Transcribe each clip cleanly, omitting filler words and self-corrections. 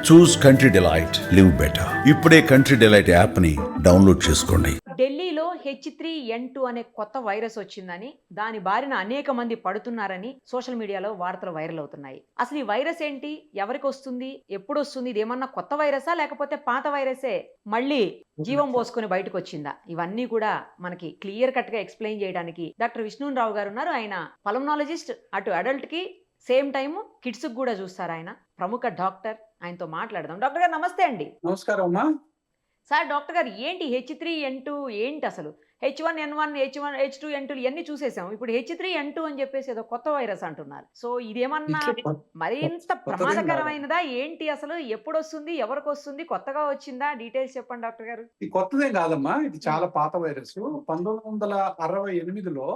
చూస్ country delight, live better. ఇప్పుడే country delight app ని download చేసుకోండి. ఢిల్లీలో H3N2 అనే కొత్త వైరస్ వచ్చిందని, దాని బారిన అనేక మంది పడుతున్నారని సోషల్ మీడియాలో వార్తలు వైరల్ అవుతున్నాయి. అసలు ఈ వైరస్ ఏంటి, ఎవరికి వస్తుంది, ఎప్పుడు వస్తుంది, ఇదేమన్నా కొత్త వైరసా లేకపోతే పాత వైరసే మళ్ళీ జీవం పోసుకొని బయటకు వచ్చిందా? ఇవన్నీ కూడా మనకి క్లియర్ కట్ గా ఎక్స్ప్లెయిన్ చేయడానికి డాక్టర్ విష్ణున్ రావు గారు ఉన్నారు. ఆయన పల్మనాలజిస్ట్, అటు అడల్ట్ కి సేమ్ టైమ్ కిడ్స్ కి కూడా చూస్తారు. ఆయన ప్రముఖ డాక్టర్. ఆయనతో మాట్లాడదాం. డాక్టర్ గారు నమస్తే అండి. నమస్కారం అమ్మా. సార్, డాక్టర్ గారు ఏంటి H3N2 ఏంటి అసలు? H1N1, H2N2 ఇవన్నీ చూసేసాం. ఇప్పుడు H3N2 అని చెప్పేసి ఏదో కొత్త వైరస్ అంటున్నారు. సో ఇదేమన్నా మరింత ప్రమాదకరమైనదా ఏంటి? అసలు ఎప్పుడు వస్తుంది, ఎవరికి వస్తుంది, కొత్తగా వచ్చిందా? డీటెయిల్స్ చెప్పండి డాక్టర్ గారు. ఇది కొత్తదేం కాదమ్మా, ఇది చాలా పాత వైరస్. 1968లో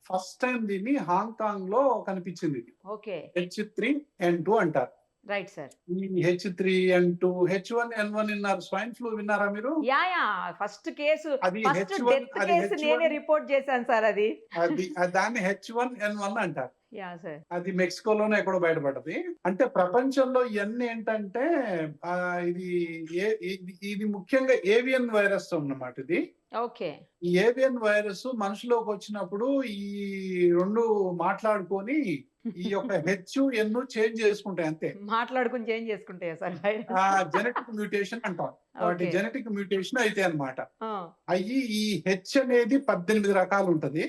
ఫస్ట్ టైం దీన్ని హాంకాంగ్ లో కనిపించింది. ఓకే, H3N2 అంటారు. Right sir. ఈ H3N2, H1N1 విన్నారు. స్వైన్ ఫ్లూ విన్నారా మీరు? యా ఫస్ట్ కేసు, అది ఫస్ట్ H1 డెత్ కేసు నేనే రిపోర్ట్ చేశాను సార్. అది దాన్ని H1N1 అంటారు. Yeah sir. అది మెక్సికోలోనే ఎక్కడో బయటపడ్డది. అంటే ప్రపంచంలో ఇవన్నీ ఏంటంటే ఇది ముఖ్యంగా ఏవియన్ వైరస్ అన్నమాట. ఇది ఓకే, ఈ ఏవియన్ వైరస్ మనుషులోకి వచ్చినప్పుడు ఈ రెండు మాట్లాడుకొని ఈ యొక్క H1N చేంజ్ చేసుకుంటాయి అంతే. మాట్లాడుకుని చేంజ్ చేసుకుంటాయా సార్? జెనెటిక్ మ్యూటేషన్ అంటాం. వాటి Okay. జెనెటిక్ మ్యూటేషన్ అయితే అన్నమాట. ఆ, అయ్యి ఈ H అనేది 18 రకాలు ఉంటది.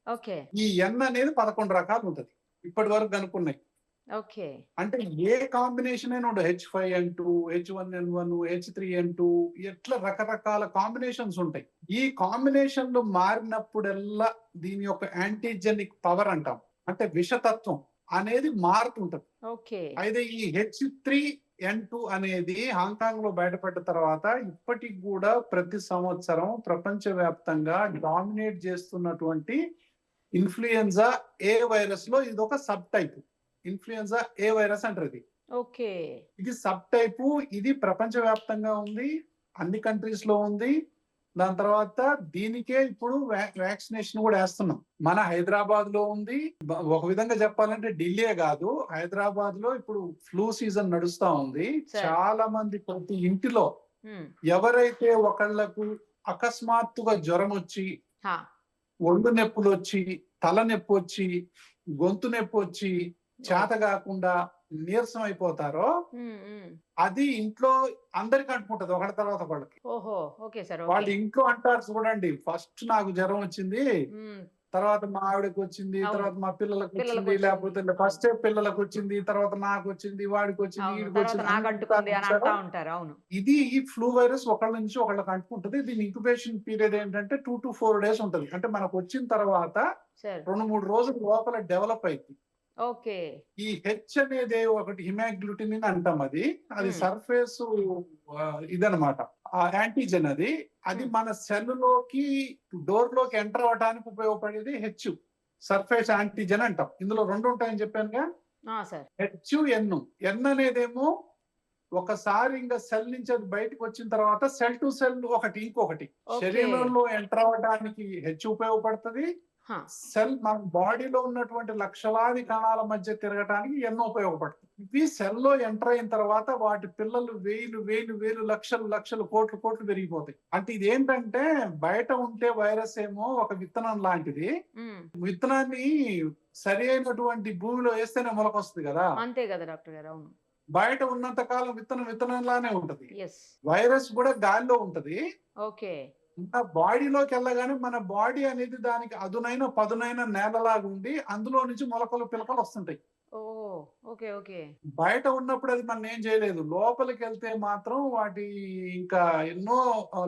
ఓకే ఈ N అనేది 11 రకాలు ఉంటది. ఇప్పటి వరకు కనుక్కున్నాయి. ఓకే అంటే ఏ కాంబినేషన్ అయినా ఉండదు. H5N2, H1N1, H3N2 ఎట్లా రకరకాల కాంబినేషన్స్ ఉంటాయి. ఈ కాంబినేషన్లు మారినప్పుడల్లా దీని యొక్క యాంటీజెనిక్ పవర్ అంటాం, అంటే విషతత్వం అనేది మారుతుంటది. ఓకే అయితే ఈ H3N2 అనేది హాంకాంగ్ లో బయటపడ్డ తర్వాత ఇప్పటికి కూడా ప్రతి సంవత్సరం ప్రపంచవ్యాప్తంగా డామినేట్ చేస్తున్నటువంటి ఇన్ఫ్లుయెన్జా ఏ వైరస్ లో ఇది ఒక సబ్ టైప్. ఇన్ఫ్లుయెన్జా ఏ వైరస్ అంటారు. ఓకే ఇది సబ్ టైపు. ఇది ప్రపంచవ్యాప్తంగా ఉంది, అన్ని కంట్రీస్ లో ఉంది. దాని తర్వాత దీనికే ఇప్పుడు వ్యాక్సినేషన్ కూడా వేస్తున్నాం. మన హైదరాబాద్ లో ఉంది. ఒక విధంగా చెప్పాలంటే ఢిల్లీ కాదు, హైదరాబాద్ లో ఇప్పుడు ఫ్లూ సీజన్ నడుస్తా ఉంది. Sir. చాలా మంది ప్రతి ఇంటిలో ఎవరైతే ఒకళ్ళకు అకస్మాత్తుగా జ్వరం వచ్చి, ఒళ్ళు నొప్పులు వచ్చి, తల నొప్పి వచ్చి, గొంతు నొప్పి వచ్చి, చేత కాకుండా నీరసం అయిపోతారో అది ఇంట్లో అందరికి అంటుకుంటది, ఒకళ్ళ తర్వాత ఒకళ్ళకి. ఓహో, ఓకే సార్. వాళ్ళు ఇంట్లో అంటారు చూడండి, ఫస్ట్ నాకు జ్వరం వచ్చింది, తర్వాత మా ఆవిడకి వచ్చింది, అవును. తర్వాత మా పిల్లలకు పిల్లలకు వచ్చింది, వచ్చింది. లేకపోతే ఫస్ట్ పిల్లలకు వచ్చింది, తర్వాత నాకు వచ్చింది, వాడికి వచ్చింది, అవును, వీడికి తర్వాత నాకు అంటుకుంది అని అంటా వచ్చింది. ఉంటారు. అవును. ఇది ఈ ఫ్లూ వైరస్ ఒకళ్ళ నుంచి ఒకళ్ళకి అంటుకుంటది. దీని ఇంక్యుబేషన్ పీరియడ్ ఏంటంటే 2 to 4 days ఉంటది. అంటే మనకు వచ్చిన తర్వాత సార్ 2-3 రోజుల లోపల డెవలప్ అయింది. ఓకే ఈ H అనేది ఒకటి హిమాగ్లూటిన్ అంటాం. అది సర్ఫేస్ ఇదనమాట, ఆ యాంటీజెన్. అది మన సెల్ లోకి డోర్ లోకి ఎంటర్ అవడానికి ఉపయోగపడేది H, సర్ఫేస్ యాంటీజెన్ అంటాం. ఇందులో 2 ఉంటాయని చెప్పానుగా, సార్. H1N. N అనేదేమో ఒకసారి ఇంకా సెల్ నుంచి అది బయటకు వచ్చిన తర్వాత సెల్ టు సెల్ ఇంకొకటి Okay. శరీరంలో ఎంటర్ అవడానికి H ఉపయోగపడుతుంది. సెల్ మన బాడీలో ఉన్నటువంటి లక్షలాది కణాల మధ్య తిరగటానికి ఎన్నో ఉపయోగపడుతుంది. ఇవి సెల్ లో ఎంటర్ అయిన తర్వాత వాటి పిల్లలు వేలు లక్షలు కోట్లు పెరిగిపోతాయి. అంటే ఇది ఏంటంటే బయట ఉంటే వైరస్ ఏమో ఒక విత్తనం లాంటిది. విత్తనాన్ని సరి అయినటువంటి భూమిలో వేస్తేనే మొలకొస్తుంది కదా, అంతే కదా డాక్టర్ గారు. అవును. బయట ఉన్నంత కాలం విత్తనంలానే ఉంటది. ఎస్. వైరస్ కూడా గాలిలో ఉంటది. ఓకే బాడీలోకి వెళ్ళగానే మన బాడీ అనేది దానికి పదునైన నేలలాగా ఉండి అందులో నుంచి మొలకలు పిలకలు వస్తుంటాయి. ఓ ఓకే ఓకే బయట ఉన్నప్పుడు అది మనం ఏం చేయలేదు. లోపలికి వెళ్తే మాత్రం వాటి ఇంకా ఎన్నో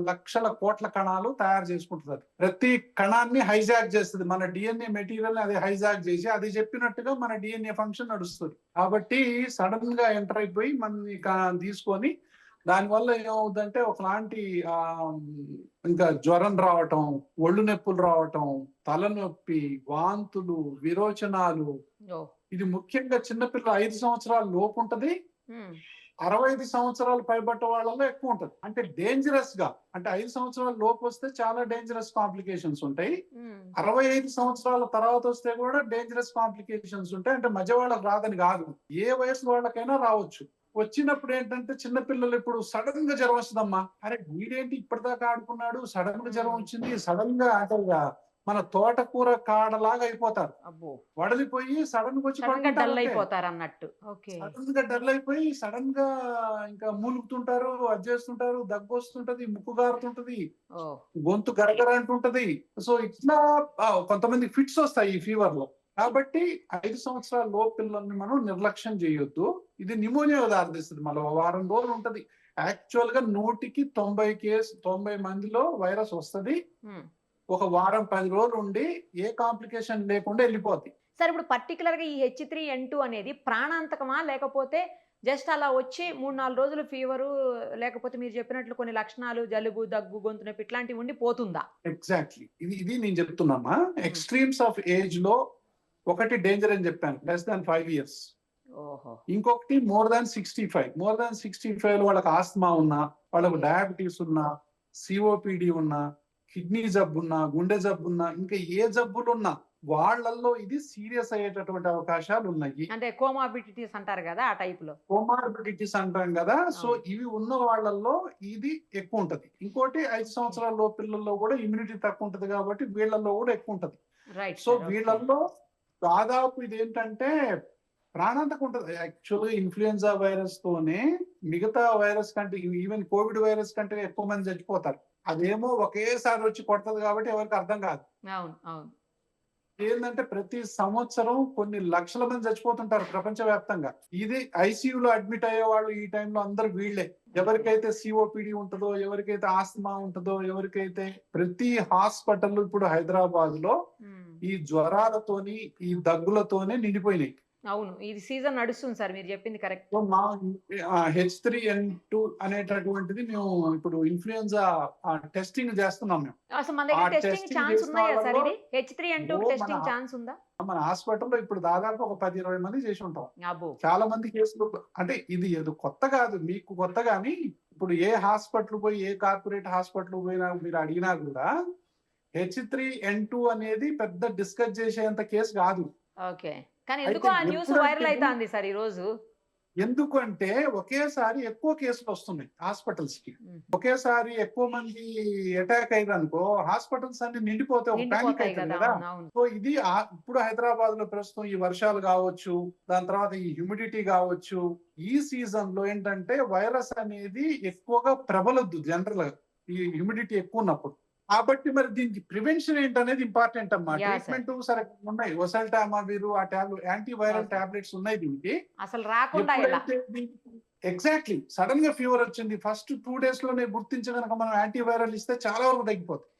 లక్షల కోట్ల కణాలు తయారు చేసుకుంటుంది. అది ప్రతి కణాన్ని హైజాక్ చేస్తుంది. మన డిఎన్ఏ మెటీరియల్ అది హైజాక్ చేసి అది చెప్పినట్టుగా మన డిఎన్ఏ ఫంక్షన్ నడుస్తుంది. కాబట్టి సడన్ గా ఎంటర్ అయిపోయి మనని తీసుకొని దానివల్ల ఏమవుతుందంటే ఒకలాంటి ఇంకా జ్వరం రావటం, ఒళ్ళు నొప్పులు రావటం, తలనొప్పి, వాంతులు, విరోచనాలు. ఇది ముఖ్యంగా చిన్నపిల్లలు 5 సంవత్సరాల లోపు ఉంటది. 65 సంవత్సరాలు పైబట్ట వాళ్ళలో ఎక్కువ ఉంటది. అంటే డేంజరస్ గా, అంటే 5 సంవత్సరాల లోపు వస్తే చాలా డేంజరస్ కాంప్లికేషన్స్ ఉంటాయి. 65 సంవత్సరాల తర్వాత వస్తే కూడా డేంజరస్ కాంప్లికేషన్స్ ఉంటాయి. అంటే మధ్య వాళ్ళకి రాదని కాదు, ఏ వయసు వాళ్ళకైనా రావచ్చు. వచ్చినప్పుడు ఏంటంటే చిన్నపిల్లలు ఇప్పుడు సడన్ గా జ్వరం వస్తుందమ్మా, అరే వీడేంటి ఇప్పటిదాకా ఆడుకున్నాడు, సడన్ గా జ్వరం వచ్చింది, సడన్ గా అంటే ఇక మన తోటకూర కాడలాగా అయిపోతారు, అబ్బో, వడలిపోయి సడన్ గా వచ్చి సడన్ గా డల్ పడుకుంటారు. అయిపోతారు అన్నట్టు. ఓకే. సడన్ గా డల్ అయిపోయి సడన్ గా ఇంకా మూలుగుతుంటారు, అది చేస్తుంటారు, దగ్గు వస్తుంటది, ముక్కు గారుతుంటది, ఓ, గొంతు గరగర అంటుంటది. సో ఇట్లా కొంతమంది ఫిట్స్ వస్తాయి ఈ ఫీవర్ లో. కాబట్టి 5 సంవత్సరాల లోపు పిల్లల్ని మనం నిర్లక్ష్యం చేయొద్దు. ఇది నిమోనియా దారితీస్తుంది, మళ్ళీ వారం రోజులు ఉంటది. యాక్చువల్ గా 100కి 90 మందిలో వైరస్ వస్తది. ఉమ్. ఒక వారం 10 రోజులు ఉండి ఏ కాంప్లికేషన్ లేకుండా వెళ్ళిపోద్ది. సార్ ఇప్పుడు పర్టికులర్ గా ఈ H3N2 అనేది ప్రాణాంతకమా, లేకపోతే జస్ట్ అలా వచ్చి 3-4 రోజులు ఫీవరు, లేకపోతే మీరు చెప్పినట్లు కొన్ని లక్షణాలు జలుబు, దగ్గు, గొంతు నొప్పి ఇట్లాంటివి ఉండి పోతుందా? ఎగ్జాక్ట్లీ, ఇది నేను చెప్తున్నామా. ఎక్స్ట్రీమ్స్ ఆఫ్ ఏజ్ లో ఒకటి డేంజర్ అని చెప్పాను, less than 5 years. ఓహో. ఇంకొకటి more than 65 లో వాళ్ళకి ఆస్తమా ఉన్నా, వాళ్ళకు డయాబెటీస్ ఉన్నా, సిఓపిడి ఉన్నా, కిడ్నీ జబ్బు ఉన్నా, గుండె జబ్బు ఉన్నా, ఇంకా ఏ జబ్బులు ఉన్నా వాళ్ళల్లో ఇది సీరియస్ అయ్యేటటువంటి అవకాశాలు ఉన్నాయి. అంటే కోమార్బిడిటీస్ అంటారు కదా, ఆ టైప్ లో. కోమార్బిడిటీస్ అంటాం కదా. సో ఇవి ఉన్న వాళ్ళల్లో ఇది ఎక్కువ ఉంటది. ఇంకోటి 5 సంవత్సరాల లోపు పిల్లల్లో కూడా ఇమ్యూనిటీ తక్కువ ఉంటది కాబట్టి వీళ్ళల్లో కూడా ఎక్కువ ఉంటది. రైట్. సో వీళ్ళల్లో దాదాపు ఇది ఏంటంటే ప్రాణాంతకం ఉంటది. యాక్చువల్గా ఇన్ఫ్లుయెన్జా వైరస్ తోనే మిగతా వైరస్ కంటే, ఈవెన్ కోవిడ్ వైరస్ కంటే ఎక్కువ మంది చచ్చిపోతారు. అదేమో ఒకేసారి వచ్చి కొడుతుంది కాబట్టి ఎవరికి అర్థం కాదు. అవును, అవును. ఏంటంటే ప్రతి సంవత్సరం కొన్ని లక్షల మంది చచ్చిపోతుంటారు ప్రపంచవ్యాప్తంగా. ఇది ఐసీయూలో అడ్మిట్ అయ్యే వాళ్ళు ఈ టైంలో అందరు వీళ్ళే. ఎవరికైతే సిఓపిడి ఉంటుందో, ఎవరికైతే ఆస్తమా ఉంటుందో, ఎవరికైతే ప్రతి హాస్పిటల్ ఇప్పుడు హైదరాబాద్ లో ఈ జ్వరాలతోని, ఈ దగ్గులతోనే నిండిపోయినాయి. అవును, ఇది సీజన్ నడుస్తుంది సార్, మీరు చెప్పింది కరెక్ట్. సో మా H3N2 అనేటటువంటిది మేము ఇప్పుడు ఇన్ఫ్లుయెన్జా టెస్టింగ్ చేస్తున్నాం మేము. అసలు మన దగ్గర ఆ టెస్టింగ్ testing ఛాన్స్ చేసిన ఉన్నాయా సార్? వాళ్ళలో ఇది H3N2 ఓ టెస్టింగ్ మన- ఛాన్స్ ఉందా? మన హాస్పిటల్లో ఇప్పుడు దాదాపు ఒక 10-20 మంది చేసి ఉంటాం. అబ్బో. చాలా మంది కేసులు. అంటే ఇది ఏదో కొత్త కాదు, మీకు కొత్త కానీ ఇప్పుడు ఏ హాస్పిటల్ పోయి, ఏ కార్పొరేట్ హాస్పిటల్ పోయినా మీరు అడిగినా కూడా H3N2 అనేది పెద్ద డిస్కస్ చేసేంత కేసు కాదు. ఓకే. కానీ ఎందుకో ఆ న్యూస్ ఎప్పుడంటే వైరల్ అవుతుంది సార్ ఈ రోజు. ఎందుకంటే ఒకేసారి ఎక్కువ కేసులు వస్తున్నాయి హాస్పిటల్స్ కి. ఒకేసారి ఎక్కువ మంది అటాక్ అయ్యారు అనుకో, హాస్పిటల్స్ అన్ని నిండిపోతే ఒక ప్యానిక్ నిండిపోతాయి అవుతుంది కదా. కదా. అవును. సో ఇది ఇప్పుడు హైదరాబాద్ లో ప్రస్తుతం ఈ వర్షాలు కావచ్చు, దాని తర్వాత ఈ హ్యూమిడిటీ కావచ్చు, ఈ సీజన్ లో ఏంటంటే వైరస్ అనేది ఎక్కువగా ప్రబలొద్దు జనరల్ గా, ఈ హ్యూమిడిటీ ఎక్కువ ఉన్నప్పుడు. కాబట్టి మరి దీనికి ప్రివెన్షన్ ఏంటనేది ఇంపార్టెంట్ అమ్మా. Yeah, ట్రీట్మెంట్ సరే ఉన్నాయి, ఒసల్టామావిర్, ఆ యాంటీవైరల్ Okay. టాబ్లెట్స్ ఉన్నాయి దీనికి. అసలు రాకుండా ఎలా? ఎగ్జాక్ట్లీ సడన్ గా ఫీవర్ వచ్చింది, ఫస్ట్ 2 days లోనే గుర్తించి కనుక మనం యాంటీవైరల్ ఇస్తే చాలా వరకు తగ్గిపోతుంది.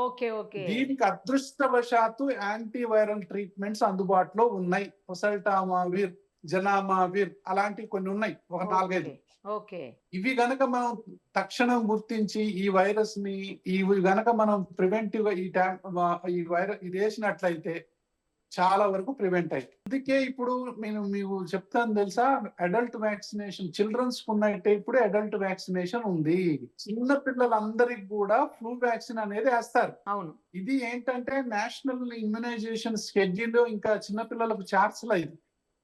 Okay, okay. దీనికి అదృష్టవశాత్తు యాంటీవైరల్ ట్రీట్మెంట్స్ అందుబాటులో ఉన్నాయి. ఒసల్టామావిర్, జనామావిర్ అలాంటివి కొన్ని ఉన్నాయి, ఒక 4-5. ఓకే. ఇవి గనక మనం తక్షణం గుర్తించి ఈ వైరస్ ని, ఇవి గనక మనం ప్రివెంటివ్ గా ఈ వైరస్ ఇది వేసినట్లయితే చాలా వరకు ప్రివెంట్ అయ్యి. అందుకే ఇప్పుడు నేను మీకు చెప్తాను తెలుసా, అడల్ట్ వ్యాక్సినేషన్ చిల్డ్రన్స్ ఉన్నట్టే ఇప్పుడు అడల్ట్ వ్యాక్సినేషన్ ఉంది. చిన్న పిల్లలందరికీ కూడా ఫ్లూ వ్యాక్సిన్ అనేది వేస్తారు. అవును. ఇది ఏంటంటే నేషనల్ ఇమ్యునైజేషన్ షెడ్యూల్ ఇంకా చిన్న పిల్లలకు చార్చలా ఇది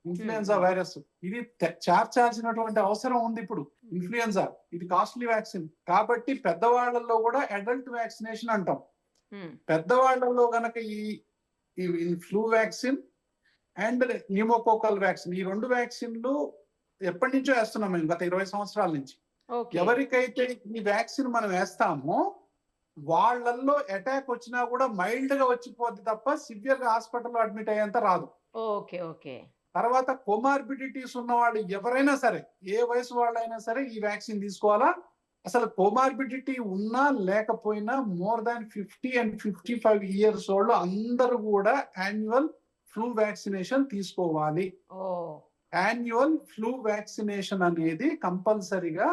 ఇన్ఫ్లుయెన్జా వైరస్. ఇది చేర్చాల్సినటువంటి అవసరం ఉంది ఇప్పుడు. ఇన్ఫ్లుయెన్జా ఇది కాస్ట్లీ వ్యాక్సిన్ కాబట్టి పెద్దవాళ్లలో కూడా అడల్ట్ వ్యాక్సినేషన్ అంటాం. పెద్దవాళ్లలో గనక ఈ flu vaccine and pneumococcal vaccine, ఈ 2 వ్యాక్సిన్లు ఎప్పటి నుంచో వేస్తున్నాం మేము, గత 20 సంవత్సరాల నుంచి. ఎవరికైతే ఈ వ్యాక్సిన్ మనం వేస్తామో వాళ్ళల్లో అటాక్ వచ్చినా కూడా మైల్డ్ గా వచ్చిపోద్ది తప్ప సివియర్ గా హాస్పిటల్లో అడ్మిట్ అయ్యేంత రాదు. Okay, okay. తర్వాత కోమార్బిడిటీస్ ఉన్న వాళ్ళు ఎవరైనా సరే, ఏ వయసు వాళ్ళైనా సరే ఈ వ్యాక్సిన్ తీసుకోవాలా. అసలు కోమార్బిడిటీ ఉన్నా లేకపోయినా more than 50 and 55 years వాళ్ళు అందరూ కూడా యాన్యువల్ ఫ్లూ వ్యాక్సినేషన్ తీసుకోవాలి. యాన్యువల్ ఫ్లూ వ్యాక్సినేషన్ అనేది కంపల్సరిగా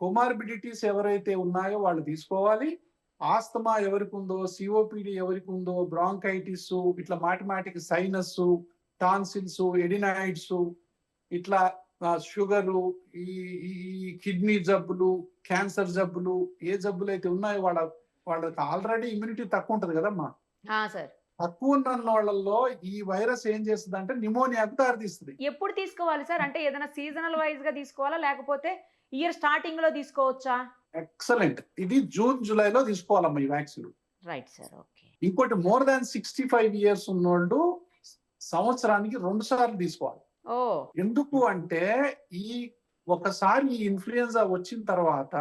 కోమార్బిడిటీస్ ఎవరైతే ఉన్నాయో వాళ్ళు తీసుకోవాలి. ఆస్తమా ఎవరికి ఉందో, సిఓపిడి ఎవరికి ఉందో, బ్రాంకైటిస్, ఇట్లా మాటిమాటికి సైనస్, టాన్సిల్స్, ఎడినాయిడ్స్, ఇట్లా షుగరు, ఈ కిడ్నీ జబ్బులు, క్యాన్సర్ జబ్బులు, ఏ జబ్బులు అయితే ఉన్నాయో వాళ్ళకి ఆల్రెడీ ఇమ్యూనిటీ తక్కువ ఉంటది కదమ్మా. తక్కువ ఉన్న వాళ్ళల్లో ఈ వైరస్ ఏం చేస్తుంది అంటే న్యూమోనియాకు దారితీస్తుంది. ఎప్పుడు తీసుకోవాలి సార్? అంటే ఏదైనా సీజనల్ వైజ్ గా తీసుకోవాలా, లేకపోతే ఇయర్ స్టార్టింగ్ లో తీసుకోవచ్చా? ఎక్సలెంట్. ఇది జూన్ జూలైలో తీసుకోవాలమ్మా ఈ వ్యాక్సిన్. Right sir. ఓకే. ఇంకోటి మోర్ దాన్ 65 ఇయర్స్ ఉన్నోళ్ళు సంవత్సరానికి 2 సార్లు తీసుకోవాలి. ఓ. ఎందుకు అంటే ఈ ఒకసారి ఈ ఇన్ఫ్లుయెన్జా వచ్చిన తర్వాత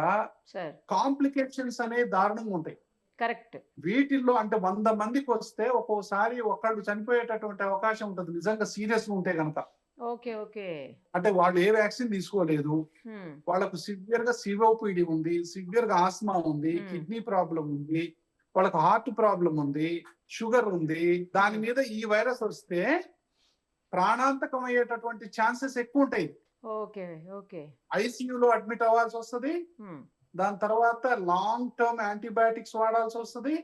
సార్. కాంప్లికేషన్స్ అనేవి దారుణంగా ఉంటాయి. కరెక్ట్. వీటిల్లో అంటే 100 మందికి వస్తే ఒక్కోసారి ఒకళ్ళు చనిపోయేటటువంటి అవకాశం ఉంటుంది నిజంగా సీరియస్ గా ఉంటే కనుక. ఓకే. ఓకే. అంటే వాళ్ళు ఏ వ్యాక్సిన్ తీసుకోలేదు, వాళ్ళకు సివియర్ గా సిఓపిడి ఉంది, సివియర్ గా ఆస్మా ఉంది, కిడ్నీ ప్రాబ్లం ఉంది, వాళ్ళకు హార్ట్ ప్రాబ్లం ఉంది, షుగర్ ఉంది. దాని మీద ఈ వైరస్ వస్తే ప్రాణాంతకం అయ్యేటటువంటి ఛాన్సెస్ ఎక్కువ ఉంటాయి. ఓకే. ఓకే. ఐసీయూలో అడ్మిట్ అవ్వాల్సి వస్తుంది. దాని తర్వాత లాంగ్ టర్మ్ యాంటీబయాటిక్స్ వాడాల్సి వస్తుంది.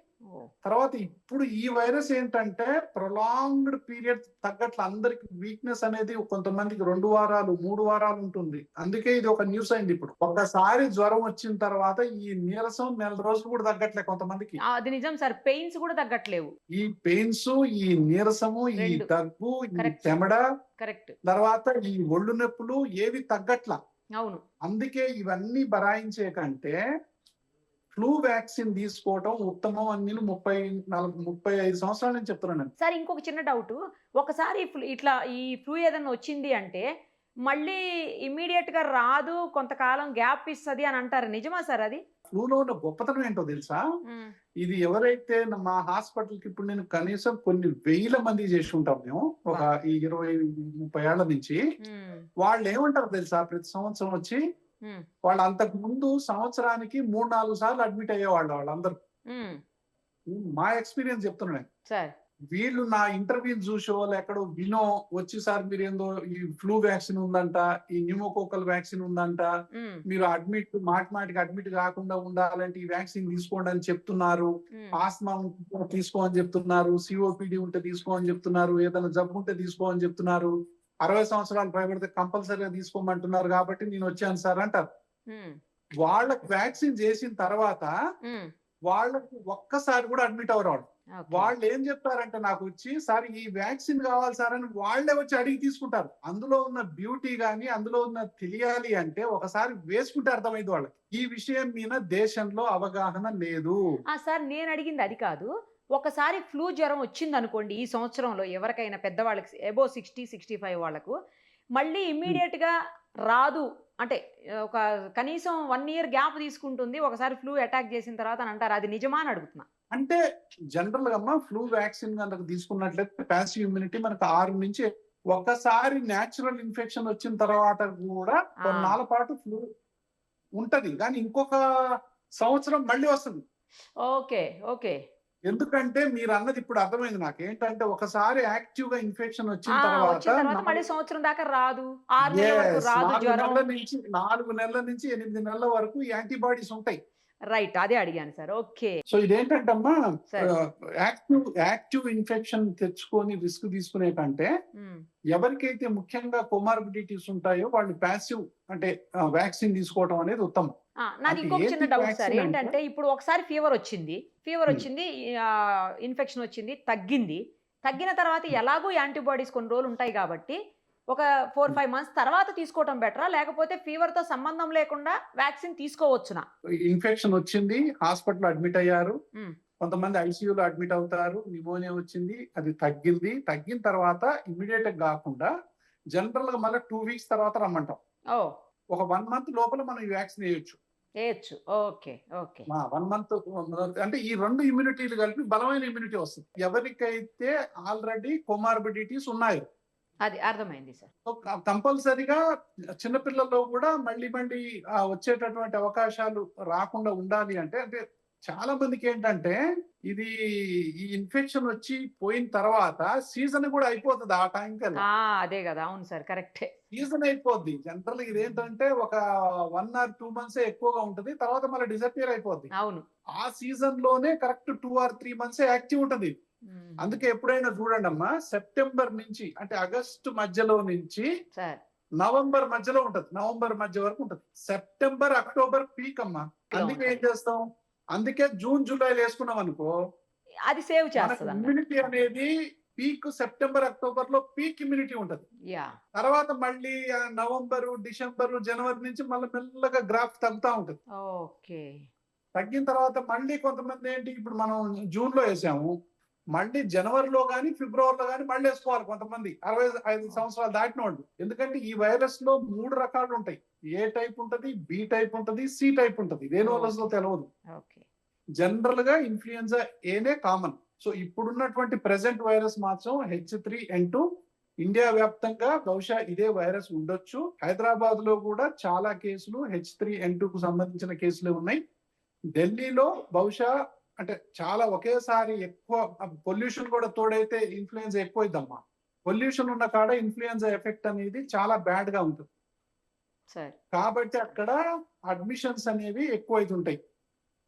తర్వాత ఇప్పుడు ఈ వైరస్ ఏంటంటే ప్రొలాంగ్డ్ పీరియడ్ తగ్గట్లు అందరికి వీక్నెస్ అనేది కొంతమందికి 2 వారాలు 3 వారాలు ఉంటుంది. అందుకే ఇది ఒక న్యూస్ అయింది. ఇప్పుడు ఒక్కసారి జ్వరం వచ్చిన తర్వాత ఈ నీరసం 1 రోజులు కూడా తగ్గట్లే కొంతమందికి. అది నిజం సార్. పెయిన్స్ కూడా తగ్గట్లేవు. ఈ పెయిన్స్, ఈ నీరసము, ఈ దగ్గు, ఈ చెమడ, కరెక్ట్, తర్వాత ఈ ఒళ్ళు నొప్పులు ఏవి తగ్గట్లా. అవును. అందుకే ఇవన్నీ బరాయించే కంటే ఫ్లూ వ్యాక్సిన్ తీసుకోవడం ఉత్తమం అని నేను 35 సంవత్సరాల నుంచి చెప్తున్నాను. సార్ ఇంకొక చిన్న డౌట్, ఒకసారి ఇట్లా ఈ ఫ్లూ ఏదైనా వచ్చింది అంటే మళ్ళీ ఇమ్మీడియట్ గా రాదు, కొంతకాలం గ్యాప్ ఇస్తుంది అని అంటారు. నిజమా సార్ అది? ఫ్లూలో ఉన్న గొప్పతనం ఏంటో తెలుసా? ఇది ఎవరైతే మా హాస్పిటల్ కి ఇప్పుడు నేను కనీసం కొన్ని వేల మంది చేసి ఉంటాం మేము ఒక 20-30 ఏళ్ల నుంచి. వాళ్ళు ఏమంటారు తెలుసా? ప్రతి సంవత్సరం వచ్చి వాళ్ళు అంతకు ముందు సంవత్సరానికి 3-4 సార్లు అడ్మిట్ అయ్యేవాళ్ళు వాళ్ళందరూ. మా ఎక్స్పీరియన్స్ చెప్తున్నాను. వీళ్ళు నా ఇంటర్వ్యూ చూసో ఎక్కడో వినో వచ్చి సార్ మీరు ఏందో ఈ ఫ్లూ వ్యాక్సిన్ ఉందంట, ఈ న్యూమోకోకల్ వ్యాక్సిన్ ఉందంట, మీరు మాటికి అడ్మిట్ కాకుండా ఉండాలంటే ఈ వ్యాక్సిన్ తీసుకోండి అని చెప్తున్నారు, ఆస్మా తీసుకో అని చెప్తున్నారు, సిఓపిడి ఉంటే తీసుకో అని చెప్తున్నారు, ఏదైనా జబ్బు ఉంటే తీసుకో అని చెప్తున్నారు, 60 సంవత్సరాలు పైబడితే కంపల్సరీగా తీసుకోమంటున్నారు కాబట్టి నేను వచ్చాను సార్ అంటారు. వాళ్ళకి వ్యాక్సిన్ చేసిన తర్వాత వాళ్ళకి ఒక్కసారి కూడా అడ్మిట్ అవ్వరు. వాళ్ళు ఏం చెప్తారంటే నాకు వచ్చి సార్ ఈ వ్యాక్సిన్ కావాలి సార్ అని వాళ్ళే వచ్చి అడిగి తీసుకుంటారు. అందులో ఉన్న బ్యూటీ గానీ అందులో ఉన్న తెలియాలి అంటే ఒకసారి వేసుకుంటే అర్థమైంది వాళ్ళకి. ఈ విషయం మీద దేశంలో అవగాహన లేదు. సార్ నేను అడిగింది అది కాదు. ఒకసారి ఫ్లూ జ్వరం వచ్చింది అనుకోండి ఈ సంవత్సరంలో ఎవరికైనా పెద్దవాళ్ళకి అబో 60-65 వాళ్ళకు మళ్ళీ ఇమ్మీడియట్ గా రాదు అంటే ఒక కనీసం 1 ఇయర్ గ్యాప్ తీసుకుంటుంది ఒకసారి ఫ్లూ అటాక్ చేసిన తర్వాత అని అంటారు. అది నిజమా అని అడుగుతున్నా. అంటే జనరల్ గా ఫ్లూ వ్యాక్సిన్ కనుక తీసుకున్నట్లయితే ప్యాసివ్ ఇమ్యూనిటీ మనకు 6 నుంచి ఒకసారి న్యాచురల్ ఇన్ఫెక్షన్ వచ్చిన తర్వాత కూడా కొన్నాళ్ళ పాటు ఫ్లూ ఉంటది, కానీ ఇంకొక సంవత్సరం మళ్ళీ వస్తుంది. ఓకే. ఓకే. ఎందుకంటే మీరు అన్నది ఇప్పుడు అర్థమైంది నాకు. ఏంటంటే ఒకసారి యాక్టివ్ గా ఇన్ఫెక్షన్ వచ్చిన తర్వాత మళ్ళీ సంవత్సరం దాకా రాదు, 6 నెలల వరకు రాదు. 4 నెలల నుంచి 8 నెలల వరకు యాంటీబాడీస్ ఉంటాయి. రైట్, అదే అడిగాను సార్. ఓకే. సో ఇదేంటంటమ్మా యాక్టివ్ ఇన్ఫెక్షన్ తెచ్చుకొని రిస్క్ తీసుకునే కంటే ఎవరికైతే ముఖ్యంగా కొమార్బిడిటీస్ ఉంటాయో వాళ్ళు ప్యాసివ్ అంటే వ్యాక్సిన్ తీసుకోవడం అనేది ఉత్తమం. నాది ఇంకొక చిన్న డౌట్ సార్. ఏంటంటే ఇప్పుడు ఒకసారి ఫీవర్ వచ్చింది, ఇన్ఫెక్షన్ వచ్చింది, తగ్గిన తర్వాత ఎలాగో యాంటీబాడీస్ కొన్ని రోజులు ఉంటాయి కాబట్టి ఒక 4-5 మంత్స్ తర్వాత తీసుకోవటం బెటరా, లేకపోతే ఫీవర్ తో సంబంధం లేకుండా వ్యాక్సిన్ తీసుకోవచ్చునా? ఇన్ఫెక్షన్ వచ్చింది, హాస్పిటల్ అడ్మిట్ అయ్యారు, కొంతమంది ఐసీయూలో అడ్మిట్ అవుతారు, న్యూమోనియా వచ్చింది, అది తగ్గిన తర్వాత ఇమ్మీడియట్ గా కాకుండా జనరల్ గా మళ్ళీ 2 వీక్స్ తర్వాత రమ్మంటాం. ఒక 1 మంత్ లోపల మనం ఈ వ్యాక్సిన్ వేయొచ్చు. ఓకే. ఓకే. 1 మంత్ అంటే ఈ 2 ఇమ్యూనిటీలు కలిపి బలమైన ఇమ్యూనిటీ వస్తుంది. ఎవరికైతే ఆల్రెడీ కొమార్బిడిటీస్ ఉన్నాయో అది అర్థమైంది సార్. కంపల్సరీగా చిన్నపిల్లల్లో కూడా మళ్ళీ వచ్చేటటువంటి అవకాశాలు రాకుండా ఉండాలి అంటే చాలా మందికి ఏంటంటే ఇది ఈ ఇన్ఫెక్షన్ వచ్చి పోయిన తర్వాత సీజన్ కూడా అయిపోతుంది ఆ టైం కల్లా. అదే కదా. అవును సార్, కరెక్టే. సీజన్ అయిపోద్ది. జనరల్ ఇది ఏంటంటే ఒక 1 or 2 months ఎక్కువగా ఉంటుంది, తర్వాత మళ్ళీ డిసపియర్ అయిపోద్ది. అవును. ఆ సీజన్ లోనే కరెక్ట్ 2 or 3 months యాక్టివ్ ఉంటుంది. అందుకే ఎప్పుడైనా చూడండి అమ్మా, సెప్టెంబర్ నుంచి అంటే ఆగస్టు మధ్యలో నుంచి నవంబర్ మధ్యలో ఉంటది, నవంబర్ మధ్య వరకు ఉంటది. సెప్టెంబర్ అక్టోబర్ పీక్ అమ్మా. అందుకే ఏం చేస్తాం, అందుకే జూన్ జూలైలో వేసుకున్నాం అనుకో అది సేవ్ మనకు చేస్తుంది అన్నట్టు. ఇమ్యూనిటీ అనేది పీక్ సెప్టెంబర్ అక్టోబర్ లో పీక్ ఇమ్యూనిటీ ఉంటది. యా. తర్వాత మళ్ళీ నవంబరు డిసెంబరు జనవరి నుంచి మళ్ళీ మెల్లగా గ్రాఫ్ తగ్గుతా ఉంటుంది. ఓకే. తగ్గిన తర్వాత మళ్ళీ కొంతమంది ఏంటి, ఇప్పుడు మనం జూన్ లో వేసాము, మళ్ళీ జనవరిలో కానీ ఫిబ్రవరిలో కానీ మళ్ళీ వేసుకోవాలి కొంతమంది 65 సంవత్సరాలు దాటిన వాళ్ళు. ఎందుకంటే ఈ వైరస్ లో 3 రకాలు ఉంటాయి. ఏ టైప్ ఉంటది, బి టైప్ ఉంటది, సి టైప్ ఉంటది. దేని వైరస్ లో తెలియదు. ఓకే. జనరల్ గా ఇన్ఫ్లుయెన్జా ఏనే కామన్. సో ఇప్పుడున్నటువంటి ప్రెసెంట్ వైరస్ మాత్రం H3N2. ఇండియా వ్యాప్తంగా బహుశా ఇదే వైరస్ ఉండొచ్చు. హైదరాబాద్ లో కూడా చాలా కేసులు H3N2 కు సంబంధించిన కేసులు ఉన్నాయి. ఢిల్లీలో బహుశా అంటే చాలా ఒకేసారి ఎక్కువ పొల్యూషన్ కూడా తోడైతే ఇన్ఫ్లుయెన్జా ఎక్కువైద్దమ్మా. పొల్యూషన్ ఉన్న కాడ ఇన్ఫ్లుయెన్జా ఎఫెక్ట్ అనేది చాలా బ్యాడ్ గా ఉంటుంది. సరే. కాబట్టి అక్కడ అడ్మిషన్స్ అనేవి ఎక్కువైతుంటాయి.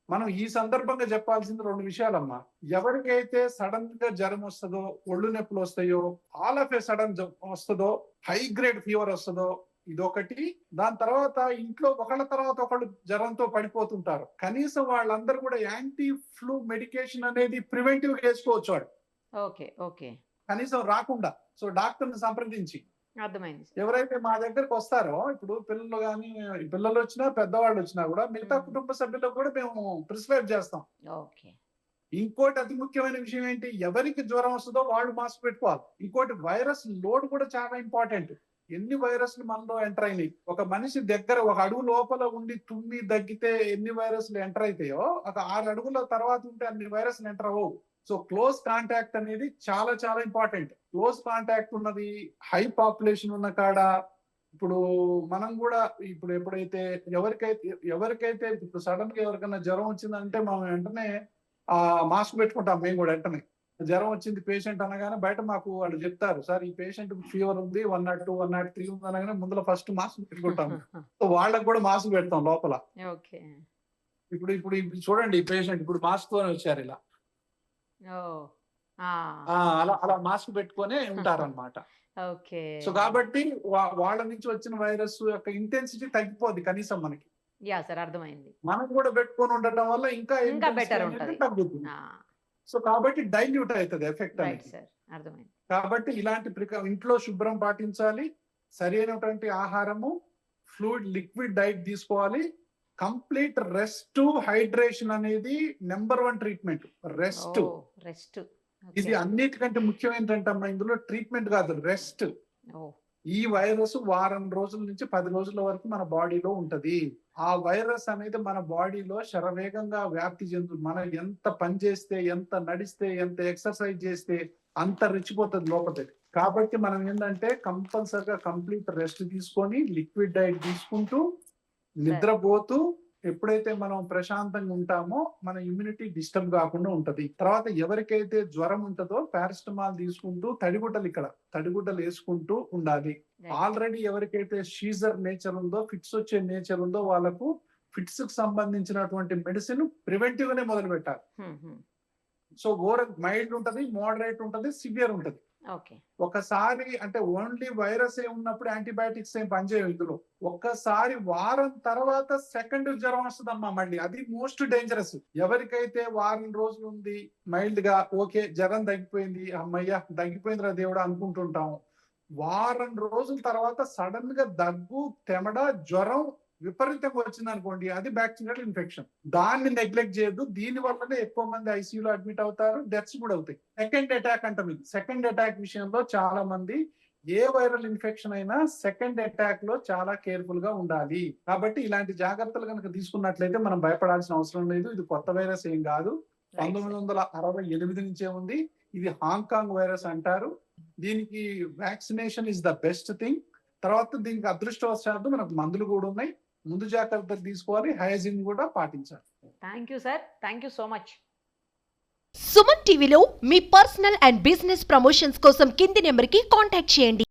మనం ఈ సందర్భంగా చెప్పాల్సింది 2 విషయాలమ్మా. ఎవరికైతే సడన్ గా జ్వరం వస్తుందో, ఒళ్ళు నొప్పులు వస్తాయో, ఆల్ ఆఫ్ ఏ సడన్ వస్తుందో, హై గ్రేడ్ ఫీవర్ వస్తుందో, ఇదొకటి. దాని తర్వాత ఇంట్లో ఒకళ్ళ తర్వాత ఒకళ్ళు జ్వరంతో పడిపోతుంటారు. కనీసం వాళ్ళందరూ కూడా యాంటీ ఫ్లూ మెడికేషన్ అనేది ప్రివెంటివ్ గా వేసుకోవచ్చు వాడు, ఓకే. ఓకే. కనీసం రాకుండా. సో డాక్టర్ని సంప్రదించి అర్థమైంది. ఎవరైతే మా దగ్గరకు వస్తారో, ఇప్పుడు పిల్లలు కానీ, పిల్లలు వచ్చినా పెద్దవాళ్ళు వచ్చినా కూడా మిగతా కుటుంబ సభ్యులకు కూడా మేము ప్రిస్క్రైబ్ చేస్తాం. ఓకే. ఇంకోటి అతి ముఖ్యమైన విషయం ఏంటి, ఎవరికి జ్వరం వస్తుందో వాళ్ళు మాస్క్ పెట్టుకోవాలి. ఇంకోటి వైరస్ లోడ్ కూడా చాలా ఇంపార్టెంట్. ఎన్ని వైరస్లు మనలో ఎంటర్ అయినాయి, ఒక మనిషి దగ్గర ఒక అడుగు లోపల ఉండి తుమ్మి దగ్గితే ఎన్ని వైరస్లు ఎంటర్ అవుతాయో, ఒక 6 అడుగుల తర్వాత ఉంటే అన్ని వైరస్లు ఎంటర్ అవ్వవు. సో క్లోజ్ కాంటాక్ట్ అనేది చాలా చాలా ఇంపార్టెంట్. క్లోజ్ కాంటాక్ట్ ఉన్నది, హై పాపులేషన్ ఉన్న కాడ, ఇప్పుడు మనం కూడా ఇప్పుడు ఎప్పుడైతే ఎవరికైతే ఇప్పుడు సడన్ గా ఎవరికైనా జ్వరం వచ్చిందంటే మనం వెంటనే మాస్క్ పెట్టుకుంటాం. మేము కూడా వెంటనే జ్వరం వచ్చింది పేషెంట్ అనగానే బయట మాకు వాళ్ళు చెప్తారు, సార్ ఈ పేషెంట్ ఫీవర్ ఉంది 102, 103 ఉంది అనగానే ముందులో ఫస్ట్ మాస్క్ పెట్టుకుంటాం. సో వాళ్ళకి కూడా మాస్క్ పెడతాం లోపల. ఓకే. ఇప్పుడు ఇప్పుడు ఇప్పుడు చూడండి, ఈ పేషెంట్ ఇప్పుడు మాస్క్ తోనే వచ్చారు ఇలా. అలా అలా మాస్క్ పెట్టుకొని ఉంటారన్నమాట. ఓకే. సో కాబట్టి వాళ్ళ నుంచి వచ్చిన వైరస్ యొక్క ఇంటెన్సిటీ తగ్గిపోద్ది కనీసం మనకి. యా సార్, అర్థమైంది. మనం కూడా పెట్టుకొని ఉండటం వల్ల ఇంకా బెటర్ intensity అనేది ఉంటది. తగ్గుతుంది. సో కాబట్టి డైల్యూట్ అవుతుంది ఎఫెక్ట్ రైట్ అనేది. సార్, అర్థమైంది. కాబట్టి ఇలాంటి ఇంట్లో శుభ్రం పాటించాలి, సరైనటువంటి ఆహారము, ఫ్లూయిడ్ లిక్విడ్ డైట్ తీసుకోవాలి. కంప్లీట్ రెస్ట్, హైడ్రేషన్ అనేది నెంబర్ 1 ట్రీట్మెంట్. రెస్ట్ రెస్ట్ ఇది అన్నిటికంటే ముఖ్యం. ఏంటంటే అమ్మా, ఇందులో ట్రీట్మెంట్ కాదు, రెస్ట్. ఈ వైరస్ వారం రోజుల నుంచి 10 రోజుల వరకు మన బాడీలో ఉంటది. ఆ వైరస్ అనేది మన బాడీలో శరవేగంగా వ్యాప్తి చెందుతుంది. మనం ఎంత పని చేస్తే, ఎంత నడిస్తే, ఎంత ఎక్సర్సైజ్ చేస్తే అంత రెచ్చిపోతుంది లోపలికి. కాబట్టి మనం ఏంటంటే కంపల్సరిగా కంప్లీట్ రెస్ట్ తీసుకొని, లిక్విడ్ డైట్ తీసుకుంటూ, నిద్రపోతూ, ఎప్పుడైతే మనం ప్రశాంతంగా ఉంటామో మన ఇమ్యూనిటీ డిస్టర్బ్ కాకుండా ఉంటది. తర్వాత ఎవరికైతే జ్వరం ఉంటుందో పారాసిటమాల్ తీసుకుంటూ, తడిగుడ్డలు వేసుకుంటూ ఉండాలి. ఆల్రెడీ ఎవరికైతే షీజర్ నేచర్ ఉందో, ఫిట్స్ వచ్చే నేచర్ ఉందో, వాళ్ళకు ఫిట్స్ కు సంబంధించినటువంటి మెడిసిన్ ప్రివెంటివ్ గానే మొదలు పెట్టాలి. సో మైల్డ్ ఉంటది, మోడరేట్ ఉంటది, సివియర్ ఉంటది. ఒకసారి అంటే ఓన్లీ వైరస్ ఉన్నప్పుడు యాంటీబయాటిక్స్ ఏం పనిచేయవు ఇందులో. ఒక్కసారి వారం తర్వాత సెకండ్ జ్వరం వస్తుందమ్మా మళ్ళీ. అది మోస్ట్ డేంజరస్. ఎవరికైతే వారం రోజులు ఉంది మైల్డ్ గా, ఓకే జ్వరం తగ్గిపోయింది, అమ్మయ్య తగ్గిపోయిందిరా దేవుడు అనుకుంటుంటాం. వారం రోజుల తర్వాత సడన్ గా దగ్గు, తెమడ, జ్వరం విపరీతంగా వచ్చింది అనుకోండి, అది బ్యాక్టీరియల్ ఇన్ఫెక్షన్. దాన్ని నెగ్లెక్ట్ చేయొద్దు. దీని వల్లనే ఎక్కువ మంది ఐసీయూలో అడ్మిట్ అవుతారు, డెత్స్ కూడా అవుతాయి. సెకండ్ అటాక్ అంటాం. ఇది సెకండ్ అటాక్ విషయంలో చాలా మంది, ఏ వైరల్ ఇన్ఫెక్షన్ అయినా సెకండ్ అటాక్ లో చాలా కేర్ఫుల్ గా ఉండాలి. కాబట్టి ఇలాంటి జాగ్రత్తలు కనుక తీసుకున్నట్లయితే మనం భయపడాల్సిన అవసరం లేదు. ఇది కొత్త వైరస్ ఏం కాదు, 1968 నుంచే ఉంది. ఇది హాంకాంగ్ వైరస్ అంటారు. దీనికి vaccination is the best thing. తర్వాత దీనికి అదృష్టవశాత్తు మనకు మందులు కూడా ఉన్నాయి. ముందు జాగ్రత్తలు తీసుకోవాలి, హైజీన్ కూడా పాటించాలి. Thank you sir, thank you so much. Suman టీవీలో మీ పర్సనల్ అండ్ బిజినెస్ ప్రమోషన్స్ కోసం కింది నెంబర్కి కాంటాక్ట్ చేయండి.